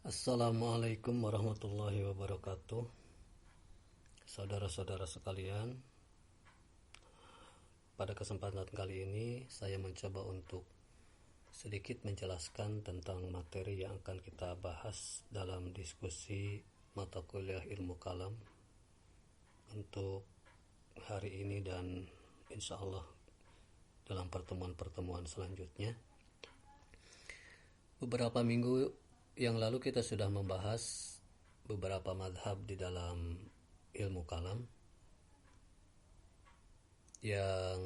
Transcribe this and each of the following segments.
Assalamualaikum warahmatullahi wabarakatuh. Saudara-saudara sekalian, pada kesempatan kali ini saya mencoba untuk sedikit menjelaskan tentang materi yang akan kita bahas dalam diskusi mata kuliah ilmu kalam untuk hari ini dan insya Allah dalam pertemuan-pertemuan selanjutnya. Beberapa minggu yang lalu kita sudah membahas beberapa madhab di dalam ilmu kalam yang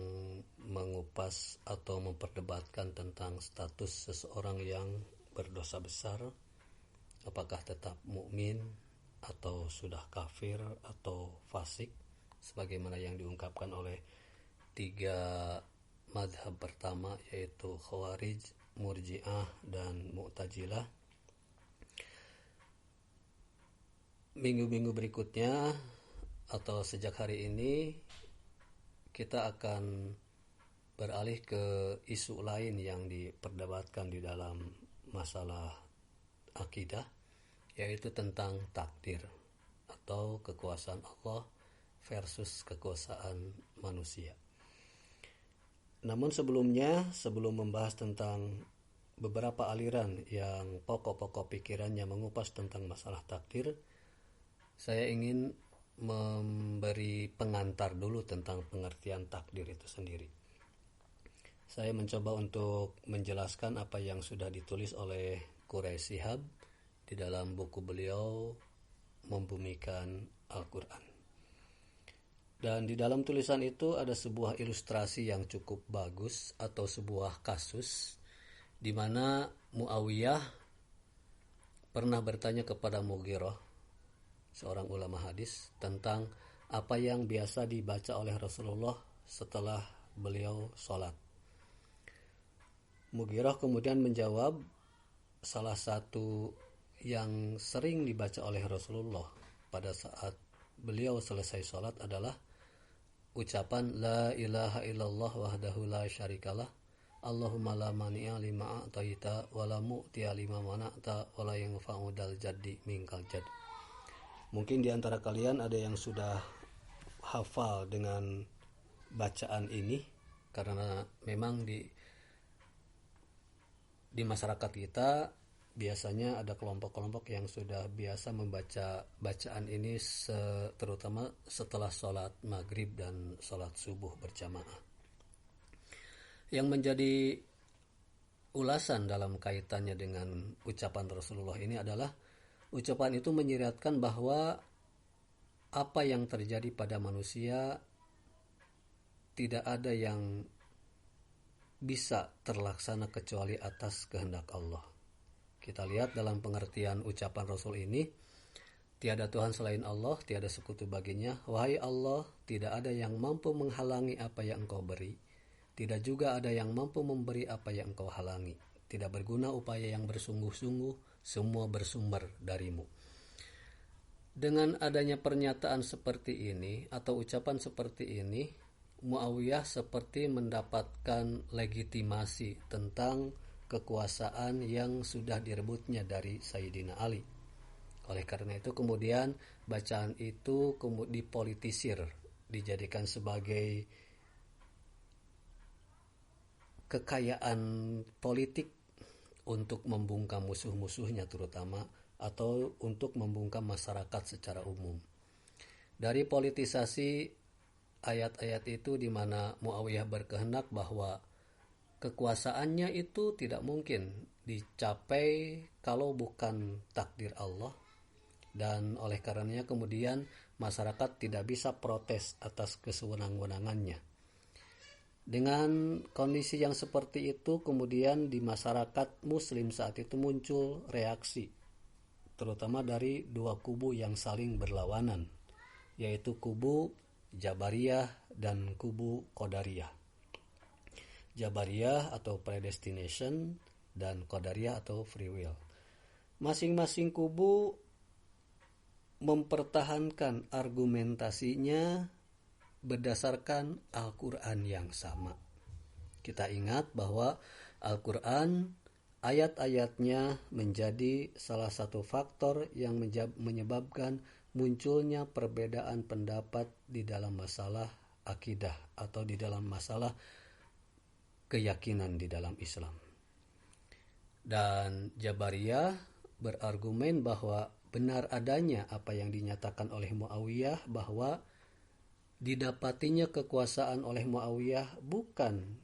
mengupas atau memperdebatkan tentang status seseorang yang berdosa besar, apakah tetap mukmin atau sudah kafir atau fasik, sebagaimana yang diungkapkan oleh tiga madhab pertama, yaitu Khawarij, Murji'ah, dan Mu'tazilah. Minggu-minggu berikutnya atau sejak hari ini kita akan beralih ke isu lain yang diperdebatkan di dalam masalah akidah, yaitu tentang takdir atau kekuasaan Allah versus kekuasaan manusia. Namun sebelum membahas tentang beberapa aliran yang pokok-pokok pikirannya mengupas tentang masalah takdir, saya ingin memberi pengantar dulu tentang pengertian takdir itu sendiri. Saya mencoba untuk menjelaskan apa yang sudah ditulis oleh Quraish Shihab di dalam buku beliau Membumikan Al-Quran. Dan di dalam tulisan itu ada sebuah ilustrasi yang cukup bagus atau sebuah kasus di mana Muawiyah pernah bertanya kepada Mughirah, seorang ulama hadis, tentang apa yang biasa dibaca oleh Rasulullah setelah beliau sholat. Mughirah kemudian menjawab, salah satu yang sering dibaca oleh Rasulullah pada saat beliau selesai sholat adalah ucapan La ilaha illallah wahdahu la syarikalah, Allahumma la mani'a lima a'taita wa la mu'tiya lima mana'ta wa la yanfa'u dal jaddi minkal jadd. Mungkin di antara kalian ada yang sudah hafal dengan bacaan ini, karena memang di masyarakat kita biasanya ada kelompok-kelompok yang sudah biasa membaca bacaan ini terutama setelah sholat maghrib dan sholat subuh berjamaah. Yang menjadi ulasan dalam kaitannya dengan ucapan Rasulullah ini adalah ucapan itu menyiratkan bahwa apa yang terjadi pada manusia tidak ada yang bisa terlaksana kecuali atas kehendak Allah. Kita lihat dalam pengertian ucapan Rasul ini, tiada Tuhan selain Allah, tiada sekutu baginya. Wahai Allah, tidak ada yang mampu menghalangi apa yang Engkau beri, tidak juga ada yang mampu memberi apa yang Engkau halangi. Tidak berguna upaya yang bersungguh-sungguh, semua bersumber darimu. Dengan adanya pernyataan seperti ini atau ucapan seperti ini, Muawiyah seperti mendapatkan legitimasi tentang kekuasaan yang sudah direbutnya dari Sayyidina Ali. Oleh karena itu kemudian bacaan itu dipolitisir, dijadikan sebagai kekayaan politik untuk membungkam musuh-musuhnya terutama, atau untuk membungkam masyarakat secara umum. Dari politisasi ayat-ayat itu di mana Muawiyah berkehendak bahwa kekuasaannya itu tidak mungkin dicapai kalau bukan takdir Allah, dan oleh karenanya kemudian masyarakat tidak bisa protes atas kesewenang-wenangannya. Dengan kondisi yang seperti itu kemudian di masyarakat muslim saat itu muncul reaksi, terutama dari dua kubu yang saling berlawanan, yaitu kubu Jabariyah dan kubu Qadariyah. Jabariyah atau predestination dan Qadariyah atau free will. Masing-masing kubu mempertahankan argumentasinya berdasarkan Al-Quran yang sama. Kita ingat bahwa Al-Quran ayat-ayatnya menjadi salah satu faktor yang menyebabkan munculnya perbedaan pendapat di dalam masalah akidah atau di dalam masalah keyakinan di dalam Islam. Dan Jabariyah berargumen bahwa benar adanya apa yang dinyatakan oleh Muawiyah, bahwa didapatinya kekuasaan oleh Muawiyah bukan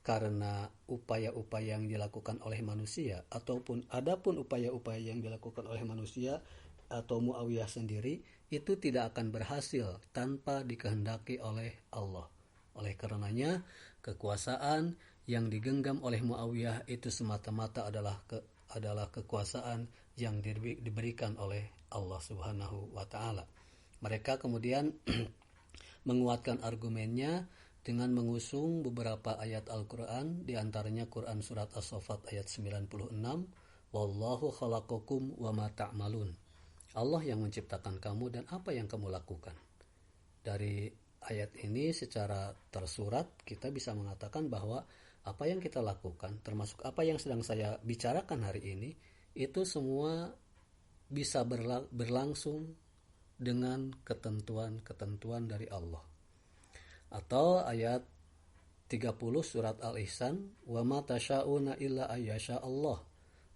karena upaya-upaya yang dilakukan oleh manusia, ataupun adapun upaya-upaya yang dilakukan oleh manusia atau Muawiyah sendiri itu tidak akan berhasil tanpa dikehendaki oleh Allah. Oleh karenanya kekuasaan yang digenggam oleh Muawiyah itu semata-mata adalah kekuasaan yang diberikan oleh Allah Subhanahu wa taala. Mereka kemudian menguatkan argumennya dengan mengusung beberapa ayat Al-Qur'an, di antaranya Quran surat As-Saffat ayat 96, wallahu khalaqakum wa ma ta'malun. Allah yang menciptakan kamu dan apa yang kamu lakukan. Dari ayat ini secara tersurat kita bisa mengatakan bahwa apa yang kita lakukan, termasuk apa yang sedang saya bicarakan hari ini, itu semua bisa berlangsung dengan ketentuan-ketentuan dari Allah. Atau ayat 30 surat Al-Ihsan, wa ma tasyauna illa ayyasha Allah.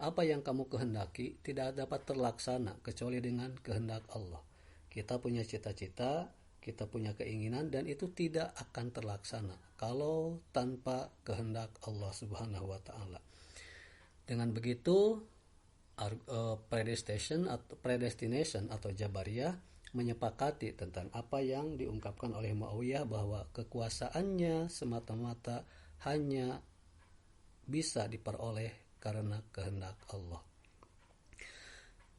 Apa yang kamu kehendaki tidak dapat terlaksana kecuali dengan kehendak Allah. Kita punya cita-cita, kita punya keinginan, dan itu tidak akan terlaksana kalau tanpa kehendak Allah Subhanahu wa taala. Dengan begitu predestination atau Jabariyah menyepakati tentang apa yang diungkapkan oleh Muawiyah, bahwa kekuasaannya semata-mata hanya bisa diperoleh karena kehendak Allah.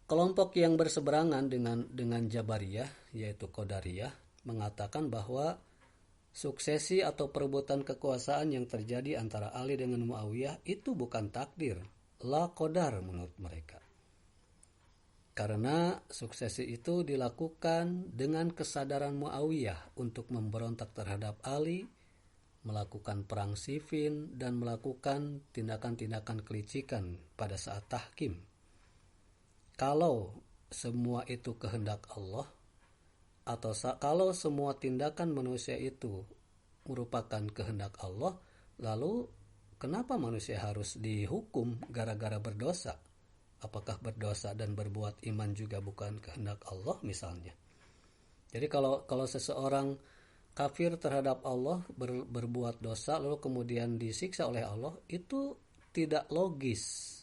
Kelompok yang berseberangan dengan Jabariyah, yaitu Qadariyah, mengatakan bahwa suksesi atau perebutan kekuasaan yang terjadi antara Ali dengan Muawiyah itu bukan takdir, la qadar menurut mereka. Karena suksesi itu dilakukan dengan kesadaran Muawiyah untuk memberontak terhadap Ali, melakukan perang Siffin, dan melakukan tindakan-tindakan kelicikan pada saat tahkim. Kalau semua itu kehendak Allah, atau kalau semua tindakan manusia itu merupakan kehendak Allah, lalu kenapa manusia harus dihukum gara-gara berdosa? Apakah berdosa dan berbuat iman juga bukan kehendak Allah misalnya? Jadi kalau seseorang kafir terhadap Allah, berbuat dosa lalu kemudian disiksa oleh Allah, itu tidak logis.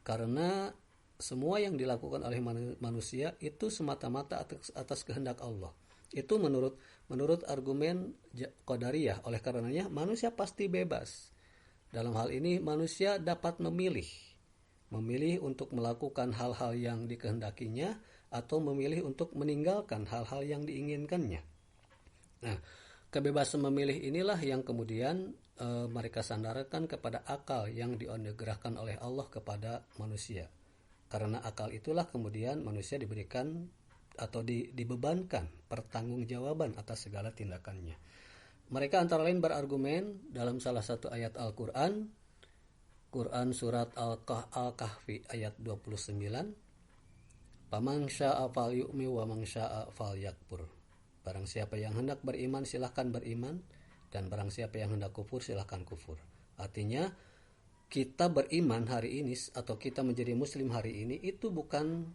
Karena semua yang dilakukan oleh manusia itu semata-mata atas kehendak Allah. Itu menurut argumen Qadariyah. Oleh karenanya manusia pasti bebas. Dalam hal ini manusia dapat memilih untuk melakukan hal-hal yang dikehendakinya atau memilih untuk meninggalkan hal-hal yang diinginkannya. Nah, kebebasan memilih inilah yang kemudian mereka sandarkan kepada akal yang dianugerahkan oleh Allah kepada manusia. Karena akal itulah kemudian manusia diberikan atau dibebankan pertanggungjawaban atas segala tindakannya. Mereka antara lain berargumen dalam salah satu ayat Al-Quran, Quran surat Al-Kahfi ayat 29, "Faman syaa'a falyu'min wa man syaa'a falyakfur." Barang siapa yang hendak beriman silahkan beriman, dan barang siapa yang hendak kufur silahkan kufur. Artinya kita beriman hari ini atau kita menjadi muslim hari ini itu bukan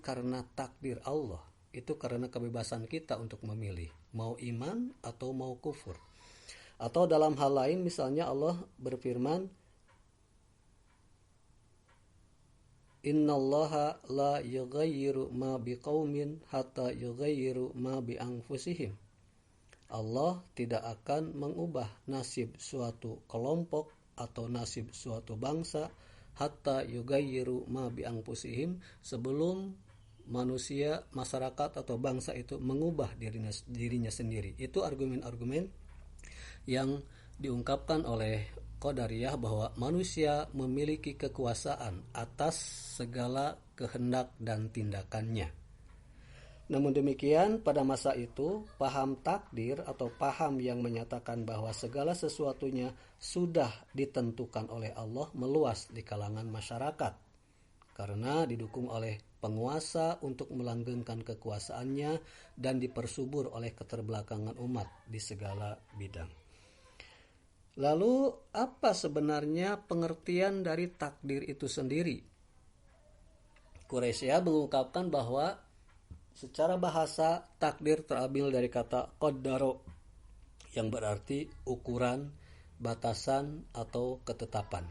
karena takdir Allah, itu karena kebebasan kita untuk memilih mau iman atau mau kufur. Atau dalam hal lain misalnya Allah berfirman, innallaha la yughayyiru ma biqaumin hatta yughayyiru ma bi anfusihim. Allah tidak akan mengubah nasib suatu kelompok atau nasib suatu bangsa hatta yughayyiru ma bi anfusihim, sebelum manusia, masyarakat atau bangsa itu mengubah dirinya sendiri. Itu argumen-argumen yang diungkapkan oleh Qadariyah bahwa manusia memiliki kekuasaan atas segala kehendak dan tindakannya. Namun demikian, pada masa itu, paham takdir atau paham yang menyatakan bahwa segala sesuatunya sudah ditentukan oleh Allah meluas di kalangan masyarakat, karena didukung oleh penguasa untuk melanggengkan kekuasaannya dan dipersubur oleh keterbelakangan umat di segala bidang. Lalu, apa sebenarnya pengertian dari takdir itu sendiri? Quraisy mengungkapkan bahwa secara bahasa, takdir terambil dari kata qaddaro yang berarti ukuran, batasan, atau ketetapan.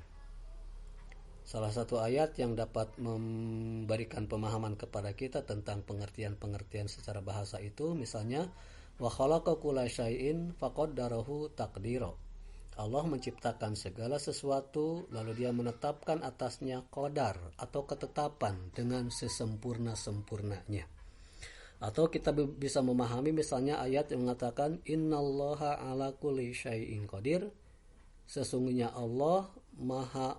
Salah satu ayat yang dapat memberikan pemahaman kepada kita tentang pengertian-pengertian secara bahasa itu, misalnya, wa khalaqa kulla syai'in faqaddarahu taqdira. Allah menciptakan segala sesuatu, lalu Dia menetapkan atasnya qadar atau ketetapan dengan sesempurna-sempurnanya. Atau kita bisa memahami misalnya ayat yang mengatakan innallaha ala kulli syai'in qadir. Sesungguhnya Allah maha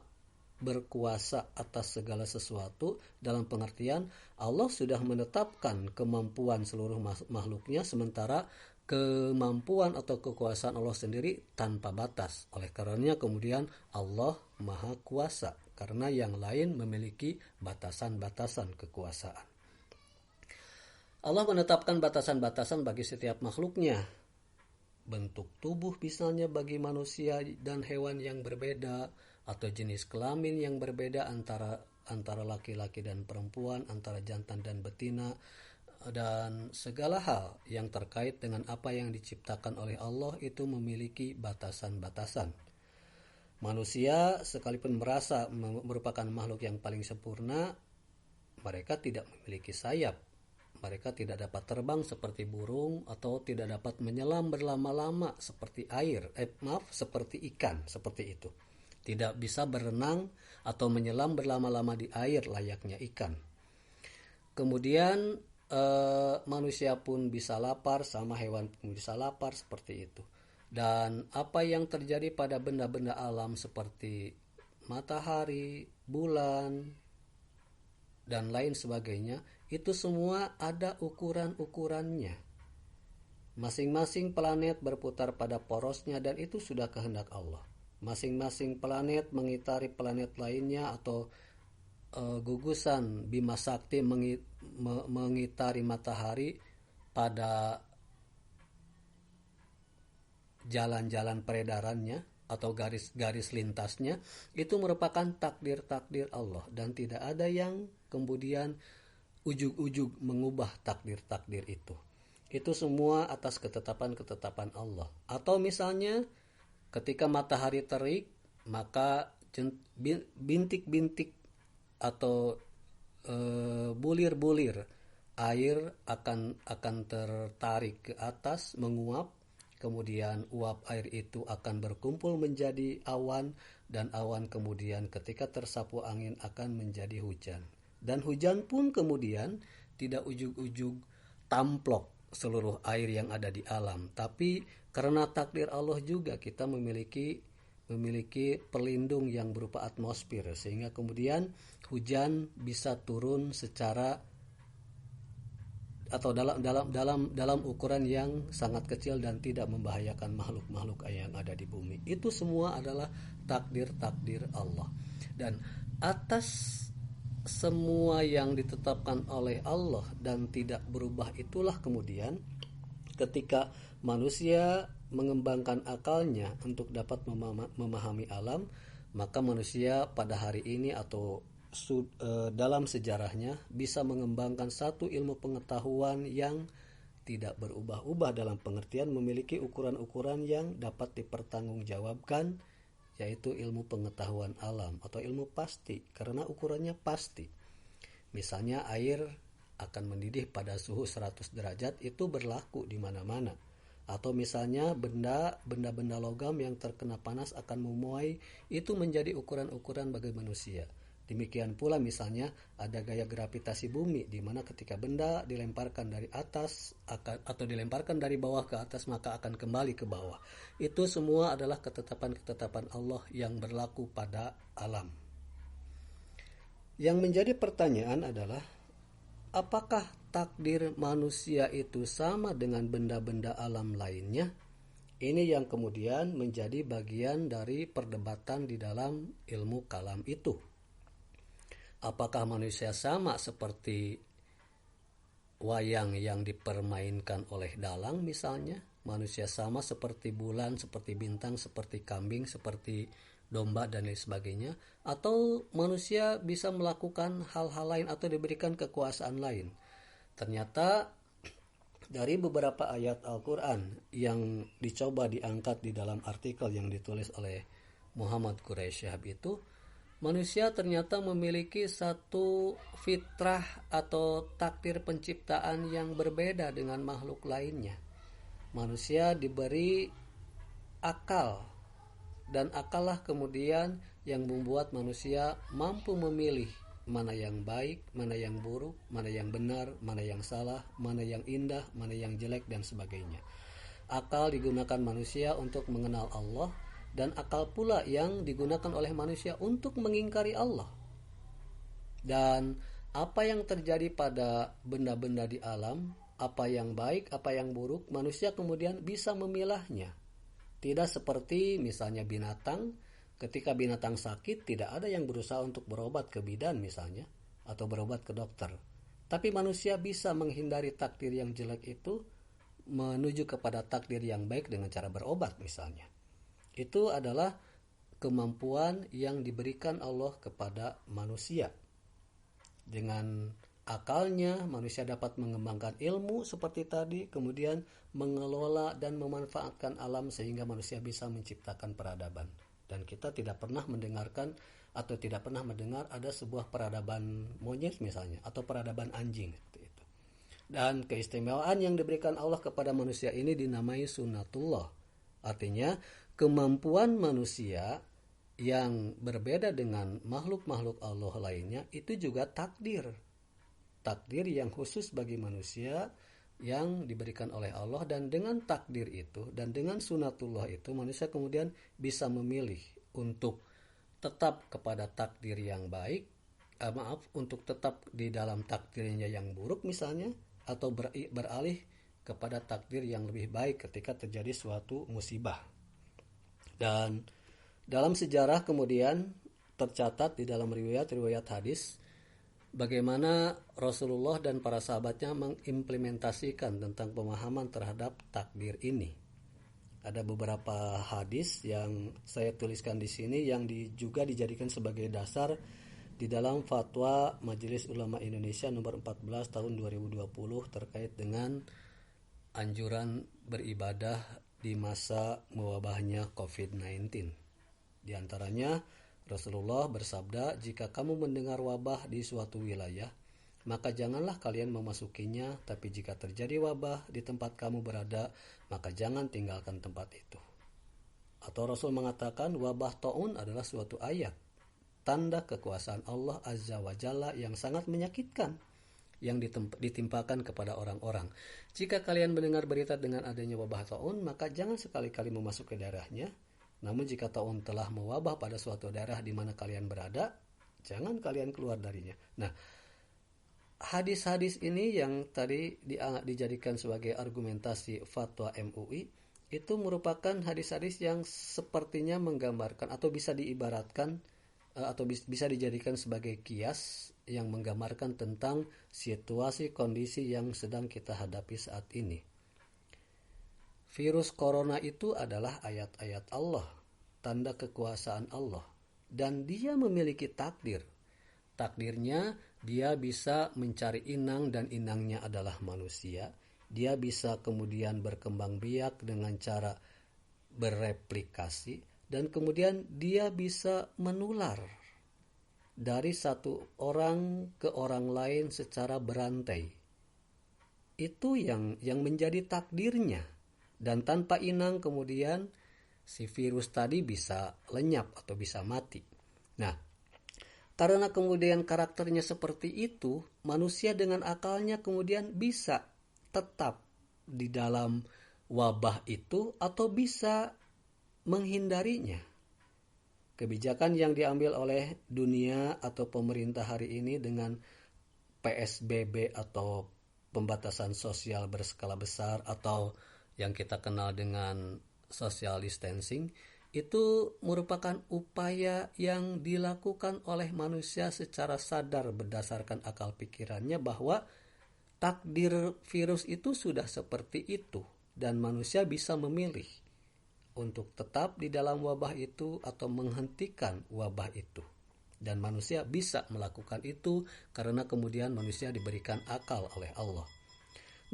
berkuasa atas segala sesuatu, dalam pengertian Allah sudah menetapkan kemampuan seluruh makhluknya, sementara kemampuan atau kekuasaan Allah sendiri tanpa batas. Oleh karenanya kemudian Allah maha kuasa, karena yang lain memiliki batasan-batasan kekuasaan. Allah menetapkan batasan-batasan bagi setiap makhluknya. Bentuk tubuh misalnya bagi manusia dan hewan yang berbeda, atau jenis kelamin yang berbeda antara laki-laki dan perempuan, antara jantan dan betina, dan segala hal yang terkait dengan apa yang diciptakan oleh Allah itu memiliki batasan-batasan. Manusia sekalipun merasa merupakan makhluk yang paling sempurna, mereka tidak memiliki sayap. Mereka tidak dapat terbang seperti burung atau tidak dapat menyelam berlama-lama seperti seperti ikan, seperti itu. Tidak bisa berenang atau menyelam berlama-lama di air layaknya ikan. Kemudian manusia pun bisa lapar, sama hewan pun bisa lapar seperti itu. Dan apa yang terjadi pada benda-benda alam seperti matahari, bulan, dan lain sebagainya, itu semua ada ukuran-ukurannya. Masing-masing planet berputar pada porosnya dan itu sudah kehendak Allah. Masing-masing planet mengitari planet lainnya, atau gugusan Bima Sakti mengitari matahari pada jalan-jalan peredarannya atau garis-garis lintasnya, itu merupakan takdir-takdir Allah, dan tidak ada yang kemudian ujug-ujug mengubah takdir-takdir itu. Itu semua atas ketetapan-ketetapan Allah. Atau misalnya ketika matahari terik, maka bintik-bintik atau bulir-bulir air akan tertarik ke atas, menguap. Kemudian uap air itu akan berkumpul menjadi awan, dan awan kemudian ketika tersapu angin akan menjadi hujan. Dan hujan pun kemudian tidak ujug-ujug tamplok seluruh air yang ada di alam, tapi karena takdir Allah juga kita memiliki pelindung yang berupa atmosfer, sehingga kemudian hujan bisa turun secara atau dalam ukuran yang sangat kecil dan tidak membahayakan makhluk-makhluk yang ada di bumi. Itu semua adalah takdir-takdir Allah. Dan atas semua yang ditetapkan oleh Allah dan tidak berubah itulah kemudian ketika manusia mengembangkan akalnya untuk dapat memahami alam, maka manusia pada hari ini atau dalam sejarahnya bisa mengembangkan satu ilmu pengetahuan yang tidak berubah-ubah, dalam pengertian memiliki ukuran-ukuran yang dapat dipertanggungjawabkan, yaitu ilmu pengetahuan alam atau ilmu pasti, karena ukurannya pasti. Misalnya air akan mendidih pada suhu 100 derajat, itu berlaku di mana-mana. Atau misalnya benda-benda logam yang terkena panas akan memuai, itu menjadi ukuran-ukuran bagi manusia. Demikian pula misalnya ada gaya gravitasi bumi, di mana ketika benda dilemparkan dari atas atau dilemparkan dari bawah ke atas maka akan kembali ke bawah. Itu semua adalah ketetapan-ketetapan Allah yang berlaku pada alam. Yang menjadi pertanyaan adalah, apakah takdir manusia itu sama dengan benda-benda alam lainnya? Ini yang kemudian menjadi bagian dari perdebatan di dalam ilmu kalam itu. Apakah manusia sama seperti wayang yang dipermainkan oleh dalang misalnya? Manusia sama seperti bulan, seperti bintang, seperti kambing, seperti domba dan lain sebagainya? Atau manusia bisa melakukan hal-hal lain atau diberikan kekuasaan lain? Ternyata dari beberapa ayat Al-Quran yang dicoba diangkat di dalam artikel yang ditulis oleh Muhammad Quraisy Shihab itu, manusia ternyata memiliki satu fitrah atau takdir penciptaan yang berbeda dengan makhluk lainnya. Manusia diberi akal, dan akallah kemudian yang membuat manusia mampu memilih mana yang baik, mana yang buruk, mana yang benar, mana yang salah, mana yang indah, mana yang jelek, dan sebagainya. Akal digunakan manusia untuk mengenal Allah, dan akal pula yang digunakan oleh manusia untuk mengingkari Allah. Dan apa yang terjadi pada benda-benda di alam, apa yang baik, apa yang buruk, manusia kemudian bisa memilahnya. Tidak seperti misalnya binatang. Ketika binatang sakit, tidak ada yang berusaha untuk berobat ke bidan misalnya, atau berobat ke dokter. Tapi manusia bisa menghindari takdir yang jelek itu menuju kepada takdir yang baik dengan cara berobat misalnya. Itu adalah kemampuan yang diberikan Allah kepada manusia. Dengan akalnya, manusia dapat mengembangkan ilmu seperti tadi, kemudian mengelola dan memanfaatkan alam sehingga manusia bisa menciptakan peradaban. Dan kita tidak pernah mendengarkan atau tidak pernah mendengar ada sebuah peradaban monyet misalnya, atau peradaban anjing seperti itu. Dan keistimewaan yang diberikan Allah kepada manusia ini dinamai sunnatullah. Artinya kemampuan manusia yang berbeda dengan makhluk-makhluk Allah lainnya itu juga takdir. Takdir yang khusus bagi manusia yang diberikan oleh Allah, dan dengan takdir itu dan dengan sunatullah itu manusia kemudian bisa memilih untuk tetap kepada takdir yang baik, untuk tetap di dalam takdirnya yang buruk misalnya, atau beralih kepada takdir yang lebih baik ketika terjadi suatu musibah. Dan dalam sejarah kemudian tercatat di dalam riwayat hadis bagaimana Rasulullah dan para sahabatnya mengimplementasikan tentang pemahaman terhadap takdir ini. Ada beberapa hadis yang saya tuliskan di sini yang juga dijadikan sebagai dasar di dalam fatwa Majelis Ulama Indonesia nomor 14 tahun 2020 terkait dengan anjuran beribadah di masa mewabahnya COVID-19. Di antaranya Rasulullah bersabda, jika kamu mendengar wabah di suatu wilayah, maka janganlah kalian memasukinya, tapi jika terjadi wabah di tempat kamu berada, maka jangan tinggalkan tempat itu. Atau Rasul mengatakan wabah ta'un adalah suatu ayat, tanda kekuasaan Allah Azza wa Jalla yang sangat menyakitkan, yang ditimpakan kepada orang-orang. Jika kalian mendengar berita dengan adanya wabah ta'un, maka jangan sekali-kali memasuki daerahnya. Namun jika ta'un telah mewabah pada suatu daerah di mana kalian berada, jangan kalian keluar darinya. Nah, hadis-hadis ini yang tadi dijadikan sebagai argumentasi fatwa MUI, itu merupakan hadis-hadis yang sepertinya menggambarkan atau bisa diibaratkan atau bisa dijadikan sebagai kias yang menggambarkan tentang situasi kondisi yang sedang kita hadapi saat ini. Virus corona itu adalah ayat-ayat Allah, tanda kekuasaan Allah, dan dia memiliki takdir. Takdirnya dia bisa mencari inang dan inangnya adalah manusia. Dia bisa kemudian berkembang biak dengan cara bereplikasi, dan kemudian dia bisa menular dari satu orang ke orang lain secara berantai. Itu yang menjadi takdirnya. Dan tanpa inang kemudian si virus tadi bisa lenyap atau bisa mati. Nah, karena kemudian karakternya seperti itu, manusia dengan akalnya kemudian bisa tetap di dalam wabah itu atau bisa menghindarinya. Kebijakan yang diambil oleh dunia atau pemerintah hari ini dengan PSBB atau pembatasan sosial berskala besar atau yang kita kenal dengan social distancing, itu merupakan upaya yang dilakukan oleh manusia secara sadar berdasarkan akal pikirannya bahwa takdir virus itu sudah seperti itu dan manusia bisa memilih untuk tetap di dalam wabah itu atau menghentikan wabah itu. Dan manusia bisa melakukan itu karena kemudian manusia diberikan akal oleh Allah.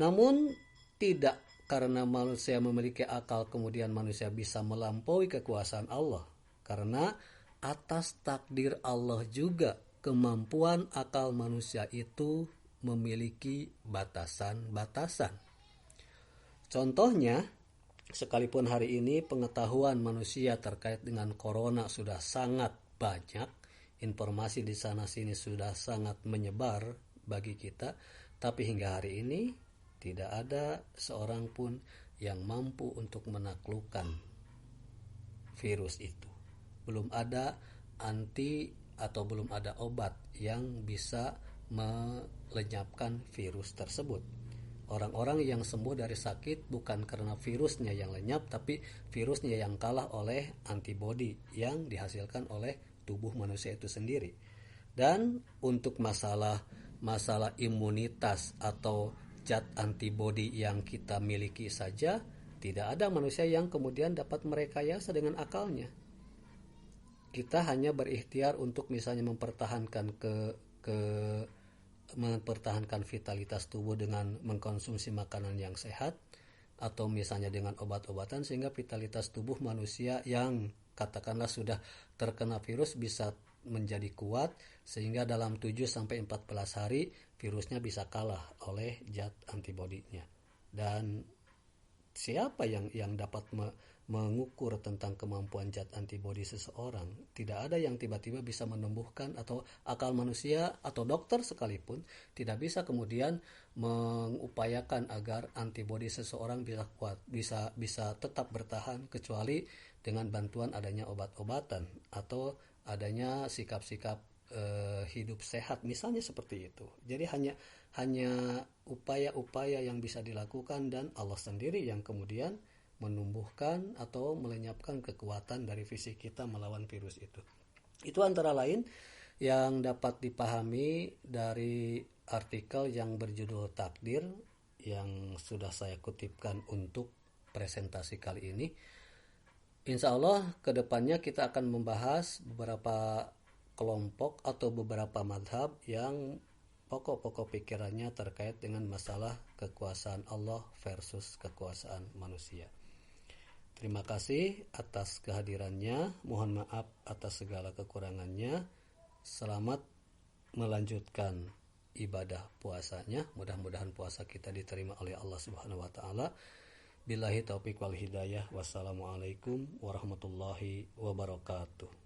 Namun tidak karena manusia memiliki akal kemudian manusia bisa melampaui kekuasaan Allah. Karena atas takdir Allah juga kemampuan akal manusia itu memiliki batasan-batasan. Contohnya, sekalipun hari ini pengetahuan manusia terkait dengan corona sudah sangat banyak, informasi di sana-sini sudah sangat menyebar bagi kita, tapi hingga hari ini tidak ada seorang pun yang mampu untuk menaklukkan virus itu. Belum ada anti atau belum ada obat yang bisa melenyapkan virus tersebut. Orang-orang yang sembuh dari sakit bukan karena virusnya yang lenyap, tapi virusnya yang kalah oleh antibodi yang dihasilkan oleh tubuh manusia itu sendiri. Dan untuk masalah imunitas atau zat antibodi yang kita miliki saja, tidak ada manusia yang kemudian dapat merekayasa dengan akalnya. Kita hanya berikhtiar untuk misalnya mempertahankan vitalitas tubuh dengan mengkonsumsi makanan yang sehat, atau misalnya dengan obat-obatan sehingga vitalitas tubuh manusia yang katakanlah sudah terkena virus bisa menjadi kuat sehingga dalam 7-14 hari virusnya bisa kalah oleh zat antibodinya. Dan siapa yang dapat mengukur tentang kemampuan zat antibodi seseorang? Tidak ada yang tiba-tiba bisa menumbuhkan, atau akal manusia atau dokter sekalipun tidak bisa kemudian mengupayakan agar antibodi seseorang bisa kuat, bisa tetap bertahan, kecuali dengan bantuan adanya obat-obatan atau adanya sikap-sikap hidup sehat misalnya seperti itu. Jadi hanya upaya-upaya yang bisa dilakukan dan Allah sendiri yang kemudian menumbuhkan atau melenyapkan kekuatan dari fisik kita melawan virus itu. Itu antara lain yang dapat dipahami dari artikel yang berjudul Takdir yang sudah saya kutipkan untuk presentasi kali ini. Insya Allah kedepannya kita akan membahas beberapa kelompok atau beberapa madhab yang pokok-pokok pikirannya terkait dengan masalah kekuasaan Allah versus kekuasaan manusia. Terima kasih atas kehadirannya. Mohon maaf atas segala kekurangannya. Selamat melanjutkan ibadah puasanya. Mudah-mudahan puasa kita diterima oleh Allah Subhanahu wa taala. Billahi taufiq wal hidayah. Wassalamualaikum warahmatullahi wabarakatuh.